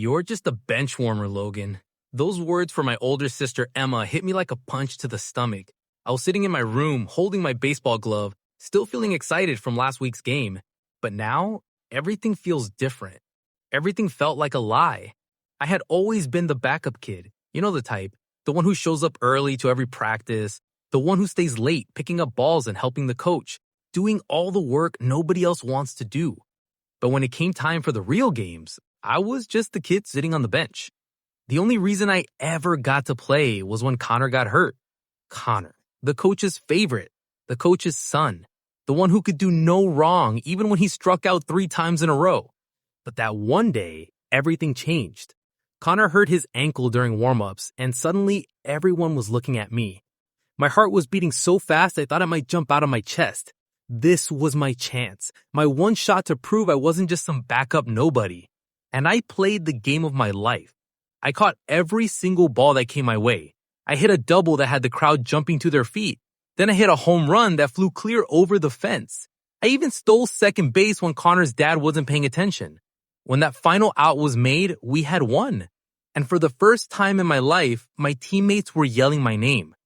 You're just a bench warmer, Logan. Those words from my older sister Emma hit me like a punch to the stomach. I was sitting in my room, holding my baseball glove, still feeling excited from last week's game. But now, everything feels different. Everything felt like a lie. I had always been the backup kid. You know the type. The one who shows up early to every practice. The one who stays late, picking up balls and helping the coach. Doing all the work nobody else wants to do. But when it came time for the real games, I was just the kid sitting on the bench. The only reason I ever got to play was when Connor got hurt. Connor, the coach's favorite, the coach's son, the one who could do no wrong even when he struck out 3 times in a row. But that one day, everything changed. Connor hurt his ankle during warm-ups, and suddenly everyone was looking at me. My heart was beating so fast I thought it might jump out of my chest. This was my chance, my one shot to prove I wasn't just some backup nobody. And I played the game of my life. I caught every single ball that came my way. I hit a double that had the crowd jumping to their feet. Then I hit a home run that flew clear over the fence. I even stole second base when Connor's dad wasn't paying attention. When that final out was made, we had won. And for the first time in my life, my teammates were yelling my name.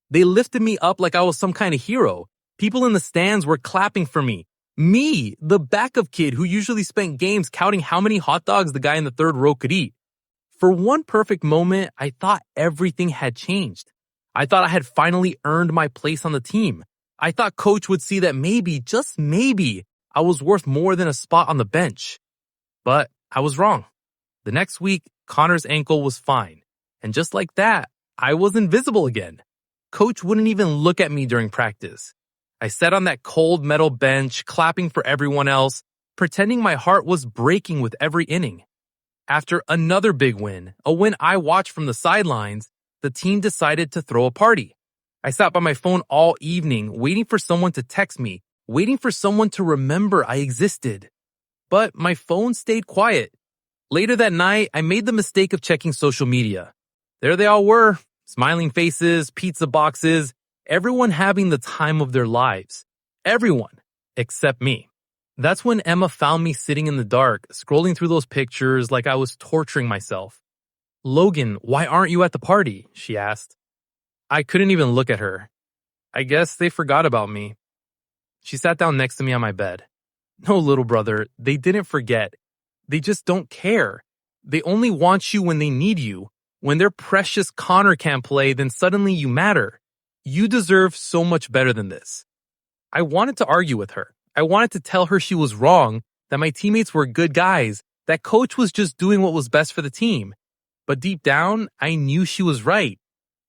They lifted me up like I was some kind of hero. People in the stands were clapping for me. Me, the backup kid who usually spent games counting how many hot dogs the guy in the third row could eat. For one perfect moment, I thought everything had changed. I thought I had finally earned my place on the team. I thought coach would see that maybe, just maybe, I was worth more than a spot on the bench. But I was wrong. The next week, Connor's ankle was fine. And just like that, I was invisible again. Coach wouldn't even look at me during practice. I sat on that cold metal bench, clapping for everyone else, pretending my heart was breaking with every inning. After another big win, a win I watched from the sidelines, the team decided to throw a party. I sat by my phone all evening, waiting for someone to text me, waiting for someone to remember I existed. But my phone stayed quiet. Later that night, I made the mistake of checking social media. There they all were, smiling faces, pizza boxes, everyone having the time of their lives. Everyone, except me. That's when Emma found me sitting in the dark, scrolling through those pictures like I was torturing myself. "Logan, why aren't you at the party?" she asked. I couldn't even look at her. I guess they forgot about me. She sat down next to me on my bed. No, little brother, they didn't forget. They just don't care. They only want you when they need you. When their precious Connor can't play, then suddenly you matter. You deserve so much better than this. I wanted to argue with her. I wanted to tell her she was wrong, that my teammates were good guys, that coach was just doing what was best for the team. But deep down, I knew she was right.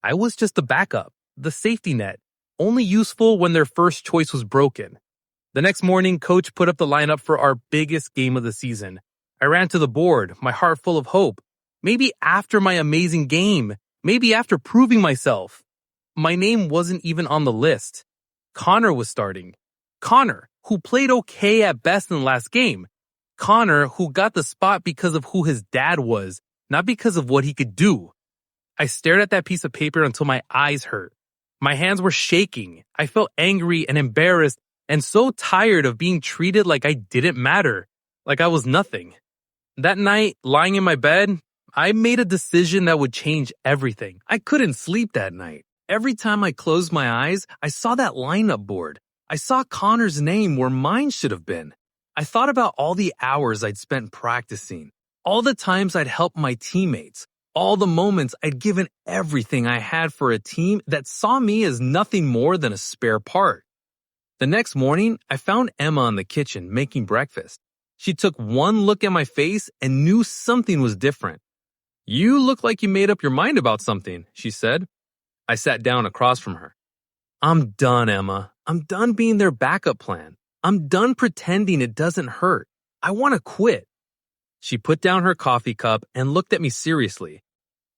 I was just the backup, the safety net, only useful when their first choice was broken. The next morning, coach put up the lineup for our biggest game of the season. I ran to the board, my heart full of hope. Maybe after my amazing game, maybe after proving myself. My name wasn't even on the list. Connor was starting. Connor, who played okay at best in the last game. Connor, who got the spot because of who his dad was, not because of what he could do. I stared at that piece of paper until my eyes hurt. My hands were shaking. I felt angry and embarrassed and so tired of being treated like I didn't matter, like I was nothing. That night, lying in my bed, I made a decision that would change everything. I couldn't sleep that night. Every time I closed my eyes, I saw that lineup board. I saw Connor's name where mine should have been. I thought about all the hours I'd spent practicing, all the times I'd helped my teammates, all the moments I'd given everything I had for a team that saw me as nothing more than a spare part. The next morning, I found Emma in the kitchen making breakfast. She took one look at my face and knew something was different. "You look like you made up your mind about something," she said. I sat down across from her. "I'm done, Emma. I'm done being their backup plan. I'm done pretending it doesn't hurt. I want to quit." She put down her coffee cup and looked at me seriously.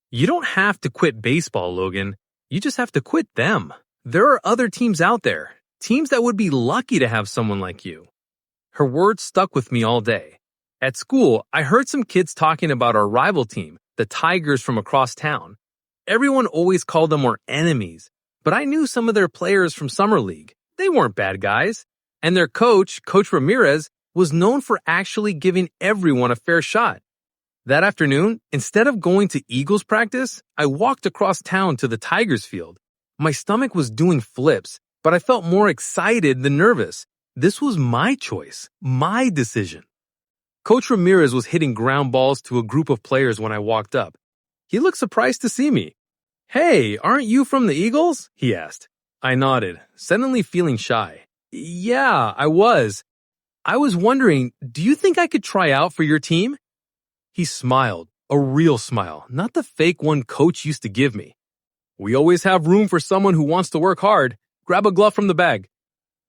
"You don't have to quit baseball, Logan. You just have to quit them. There are other teams out there, teams that would be lucky to have someone like you." Her words stuck with me all day. At school, I heard some kids talking about our rival team, the Tigers from across town. Everyone always called them our enemies, but I knew some of their players from Summer League. They weren't bad guys. And their coach, Coach Ramirez, was known for actually giving everyone a fair shot. That afternoon, instead of going to Eagles practice, I walked across town to the Tigers field. My stomach was doing flips, but I felt more excited than nervous. This was my choice, my decision. Coach Ramirez was hitting ground balls to a group of players when I walked up. He looked surprised to see me. "Hey, aren't you from the Eagles?" he asked. I nodded, suddenly feeling shy. "Yeah, I was. I was wondering, do you think I could try out for your team?" He smiled, a real smile, not the fake one Coach used to give me. "We always have room for someone who wants to work hard. Grab a glove from the bag."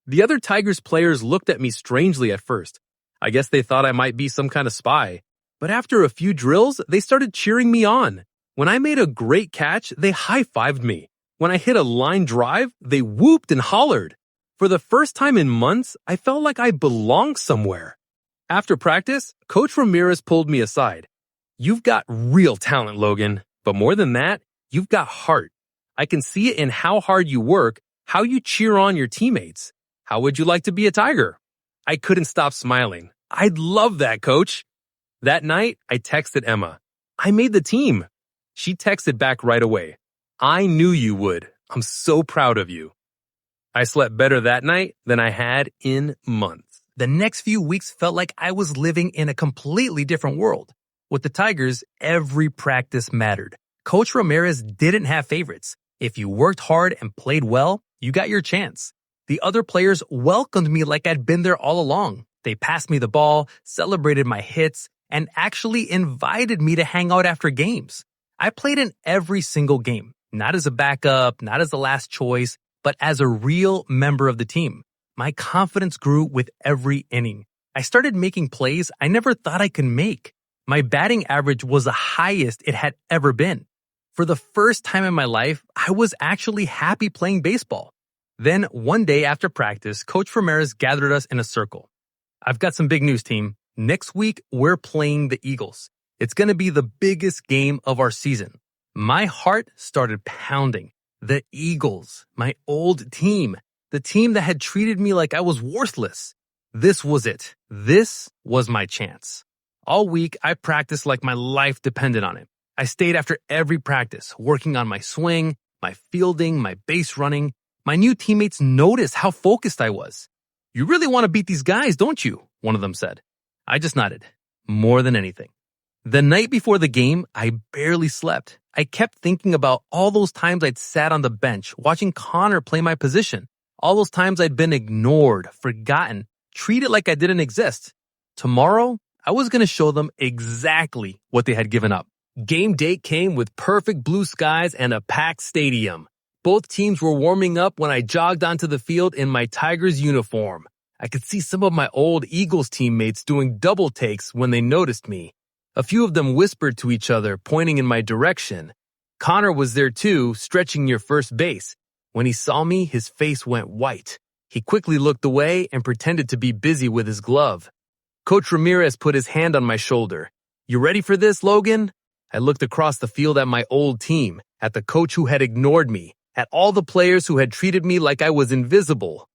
The other Tigers players looked at me strangely at first. I guess they thought I might be some kind of spy. But after a few drills, they started cheering me on. When I made a great catch, they high-fived me. When I hit a line drive, they whooped and hollered. For the first time in months, I felt like I belonged somewhere. After practice, Coach Ramirez pulled me aside. "You've got real talent, Logan. But more than that, you've got heart. I can see it in how hard you work, how you cheer on your teammates. How would you like to be a Tiger?" I couldn't stop smiling. "I'd love that, Coach." That night, I texted Emma. "I made the team." She texted back right away. "I knew you would. I'm so proud of you." I slept better that night than I had in months. The next few weeks felt like I was living in a completely different world. With the Tigers, every practice mattered. Coach Ramirez didn't have favorites. If you worked hard and played well, you got your chance. The other players welcomed me like I'd been there all along. They passed me the ball, celebrated my hits, and actually invited me to hang out after games. I played in every single game, not as a backup, not as the last choice, but as a real member of the team. My confidence grew with every inning. I started making plays I never thought I could make. My batting average was the highest it had ever been. For the first time in my life, I was actually happy playing baseball. Then one day after practice, Coach Ramirez gathered us in a circle. "I've got some big news, team. Next week, we're playing the Eagles. It's going to be the biggest game of our season." My heart started pounding. The Eagles, my old team, the team that had treated me like I was worthless. This was it. This was my chance. All week, I practiced like my life depended on it. I stayed after every practice, working on my swing, my fielding, my base running. My new teammates noticed how focused I was. "You really want to beat these guys, don't you?" one of them said. I just nodded. More than anything. The night before the game, I barely slept. I kept thinking about all those times I'd sat on the bench watching Connor play my position. All those times I'd been ignored, forgotten, treated like I didn't exist. Tomorrow, I was going to show them exactly what they had given up. Game day came with perfect blue skies and a packed stadium. Both teams were warming up when I jogged onto the field in my Tigers uniform. I could see some of my old Eagles teammates doing double takes when they noticed me. A few of them whispered to each other, pointing in my direction. Connor was there too, stretching near first base. When he saw me, his face went white. He quickly looked away and pretended to be busy with his glove. Coach Ramirez put his hand on my shoulder. "You ready for this, Logan?" I looked across the field at my old team, at the coach who had ignored me, at all the players who had treated me like I was invisible.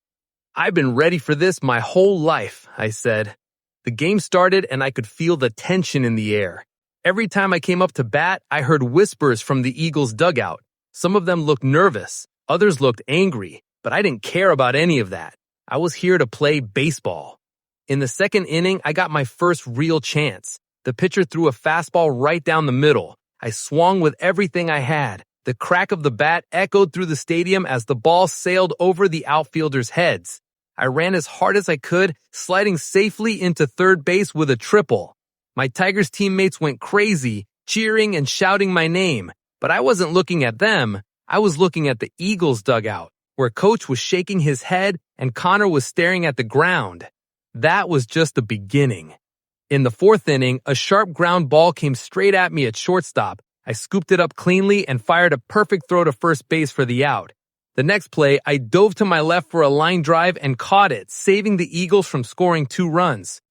"I've been ready for this my whole life," I said. The game started and I could feel the tension in the air. Every time I came up to bat, I heard whispers from the Eagles' dugout. Some of them looked nervous, others looked angry, but I didn't care about any of that. I was here to play baseball. In the second inning, I got my first real chance. The pitcher threw a fastball right down the middle. I swung with everything I had. The crack of the bat echoed through the stadium as the ball sailed over the outfielders' heads. I ran as hard as I could, sliding safely into third base with a triple. My Tigers teammates went crazy, cheering and shouting my name. But I wasn't looking at them. I was looking at the Eagles' dugout, where Coach was shaking his head and Connor was staring at the ground. That was just the beginning. In the fourth inning, a sharp ground ball came straight at me at shortstop. I scooped it up cleanly and fired a perfect throw to first base for the out. The next play, I dove to my left for a line drive and caught it, saving the Eagles from scoring 2 runs.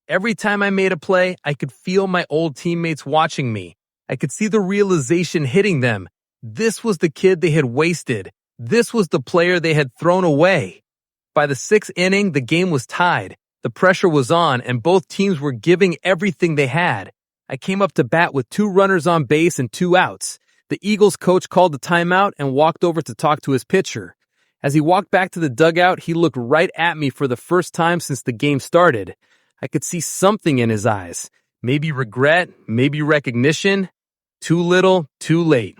Every time I made a play, I could feel my old teammates watching me. I could see the realization hitting them. This was the kid they had wasted. This was the player they had thrown away. By the 6th inning, the game was tied. The pressure was on, and both teams were giving everything they had. I came up to bat with 2 runners on base and 2 outs. The Eagles coach called the timeout and walked over to talk to his pitcher. As he walked back to the dugout, he looked right at me for the first time since the game started. I could see something in his eyes. Maybe regret, maybe recognition. Too little, too late.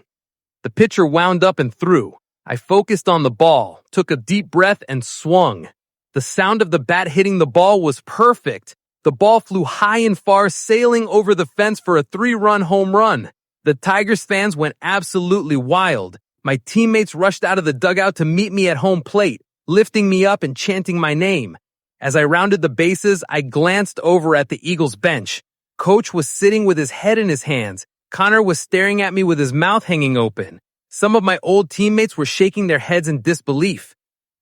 The pitcher wound up and threw. I focused on the ball, took a deep breath, and swung. The sound of the bat hitting the ball was perfect. The ball flew high and far, sailing over the fence for a 3-run home run. The Tigers fans went absolutely wild. My teammates rushed out of the dugout to meet me at home plate, lifting me up and chanting my name. As I rounded the bases, I glanced over at the Eagles bench. Coach was sitting with his head in his hands. Connor was staring at me with his mouth hanging open. Some of my old teammates were shaking their heads in disbelief.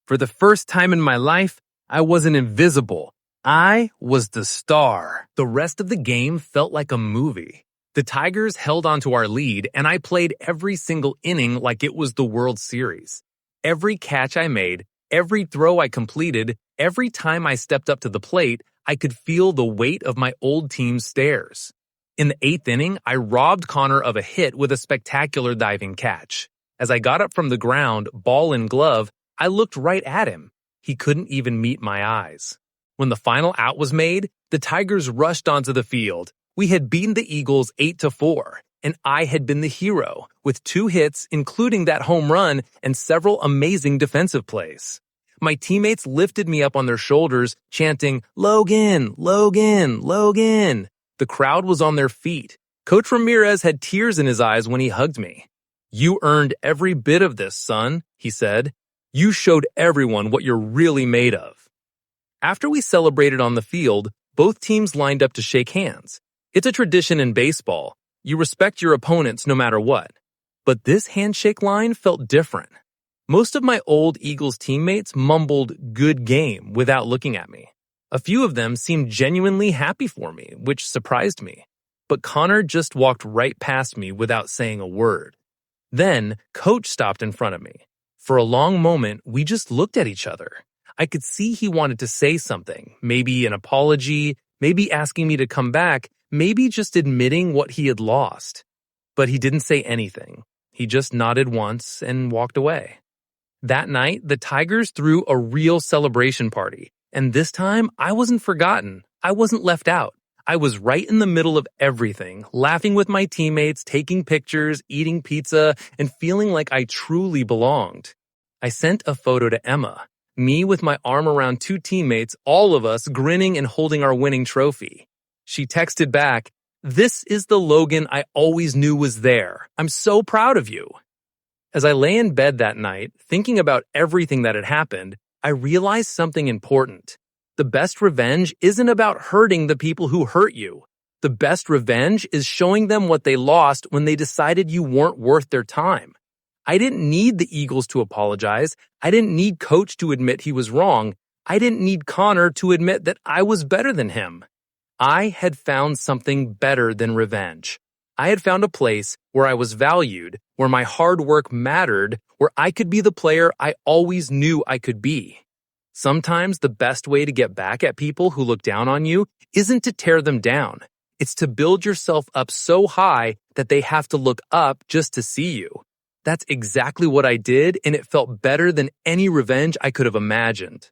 For the first time in my life, I wasn't invisible. I was the star. The rest of the game felt like a movie. The Tigers held onto our lead, and I played every single inning like it was the World Series. Every catch I made, every throw I completed, every time I stepped up to the plate, I could feel the weight of my old team's stares. In the 8th inning, I robbed Connor of a hit with a spectacular diving catch. As I got up from the ground, ball and glove, I looked right at him. He couldn't even meet my eyes. When the final out was made, the Tigers rushed onto the field. We had beaten the Eagles 8-4, and I had been the hero, with 2 hits, including that home run, and several amazing defensive plays. My teammates lifted me up on their shoulders, chanting, "Logan, Logan, Logan." The crowd was on their feet. Coach Ramirez had tears in his eyes when he hugged me. "You earned every bit of this, son," he said. "You showed everyone what you're really made of." After we celebrated on the field, both teams lined up to shake hands. It's a tradition in baseball. You respect your opponents no matter what. But this handshake line felt different. Most of my old Eagles teammates mumbled "good game" without looking at me. A few of them seemed genuinely happy for me, which surprised me. But Connor just walked right past me without saying a word. Then, Coach stopped in front of me. For a long moment, we just looked at each other. I could see he wanted to say something, maybe an apology, maybe asking me to come back, maybe just admitting what he had lost. But he didn't say anything. He just nodded once and walked away. That night, the Tigers threw a real celebration party. And this time, I wasn't forgotten. I wasn't left out. I was right in the middle of everything, laughing with my teammates, taking pictures, eating pizza, and feeling like I truly belonged. I sent a photo to Emma, me with my arm around 2 teammates, all of us grinning and holding our winning trophy. She texted back, "This is the Logan I always knew was there. I'm so proud of you." As I lay in bed that night, thinking about everything that had happened, I realized something important. The best revenge isn't about hurting the people who hurt you. The best revenge is showing them what they lost when they decided you weren't worth their time. I didn't need the Eagles to apologize. I didn't need Coach to admit he was wrong. I didn't need Connor to admit that I was better than him. I had found something better than revenge. I had found a place where I was valued, where my hard work mattered, where I could be the player I always knew I could be. Sometimes the best way to get back at people who look down on you isn't to tear them down. It's to build yourself up so high that they have to look up just to see you. That's exactly what I did, and it felt better than any revenge I could have imagined.